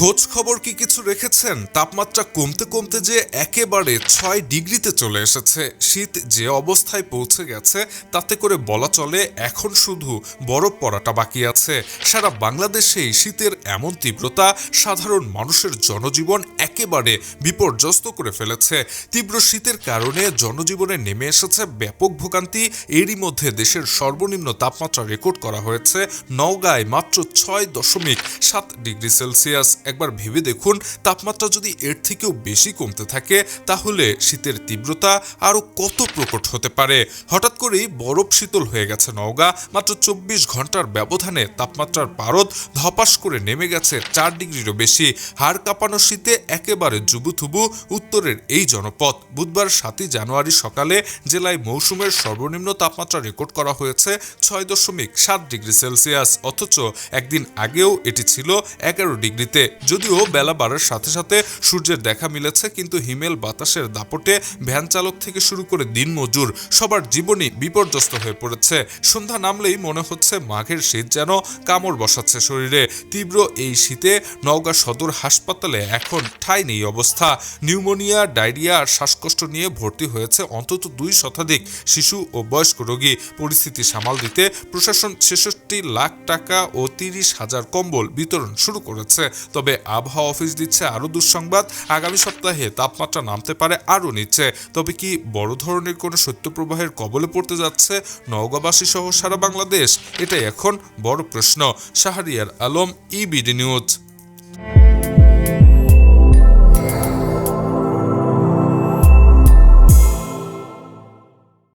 খোঁজ খবর কি কিছু রেখেছেন? তাপমাত্রা কমতে কমতে যে একেবারে 6 ডিগ্রিতে চলে এসেছে, শীত যে অবস্থায় পৌঁছে গেছে তাতে করে বলা চলে এখন শুধু বরফ পড়াটা বাকি আছে। সারা বাংলাদেশেই শীতের এমন তীব্রতা সাধারণ মানুষের জনজীবন একেবারে বিপর্যস্ত করে ফেলেছে। তীব্র শীতের কারণে জনজীবনে নেমে এসেছে ব্যাপক ভোগান্তি। এরই মধ্যে দেশের সর্বনিম্ন তাপমাত্রা রেকর্ড করা হয়েছে নওগাঁয় মাত্র 6.7 ডিগ্রি সেলসিয়াস। একবার ভেবে দেখুন, তাপমাত্রা যদি এর থেকেও বেশি কমতে থাকে তাহলে শীতের তীব্রতা আরো কত প্রকট হতে পারে। হঠাৎ করেই বরফ শীতল হয়ে গেছে নওগাঁ। মাত্র 24 ঘন্টার ব্যবধানে তাপমাত্রার পারদ ধপাস করে নেমে গেছে 4 ডিগ্রিরও বেশি। হাড় কাঁপানো শীতে একেবারে জুবুথুবু উত্তরের এই জনপদ। বুধবার 7 জানুয়ারি সকালে জেলায় মৌসুমের সর্বনিম্ন তাপমাত্রা রেকর্ড করা হয়েছে 6.7 ডিগ্রি সেলসিয়াস, অথচ একদিন আগেও এটি ছিল 11 ডিগ্রিতে। যদিও বেলা বাড়ার সাথে সাথে সূর্যের দেখা মিলেছে, কিন্তু হিমেল বাতাসের দাপটে ভ্যান চালক থেকে শুরু করে দিনমজুর সবার জীবনই বিপর্যস্ত হয়ে পড়েছে। সন্ধ্যা নামলেই মনে হচ্ছে মাঘের শীত যেন কামড় বসাচ্ছে শরীরে। তীব্র এই শীতে নওগাঁ সদর হাসপাতালে এখন ঠাঁই নেই অবস্থা। নিউমোনিয়া, ডায়রিয়া আর শ্বাসকষ্ট নিয়ে ভর্তি হয়েছে অন্তত 2 শতাধিক শিশু ও বয়স্ক রোগী। পরিস্থিতি সামাল দিতে প্রশাসন 66 লাখ টাকা ও 30,000 কম্বল বিতরণ শুরু করেছে। তবে আবহাওয়া অফিস দিচ্ছে আরও দুঃসংবাদ, আগামী সপ্তাহে তাপমাত্রা নামতে পারে আরও নিচে। তবে কি বড় ধরনের কোনো শৈত্যপ্রবাহের কবলে পড়তে যাচ্ছে নওগাঁবাসী সহ সারা বাংলাদেশ? এটাই এখন বড় প্রশ্ন। Shahriar Alam, EBD news.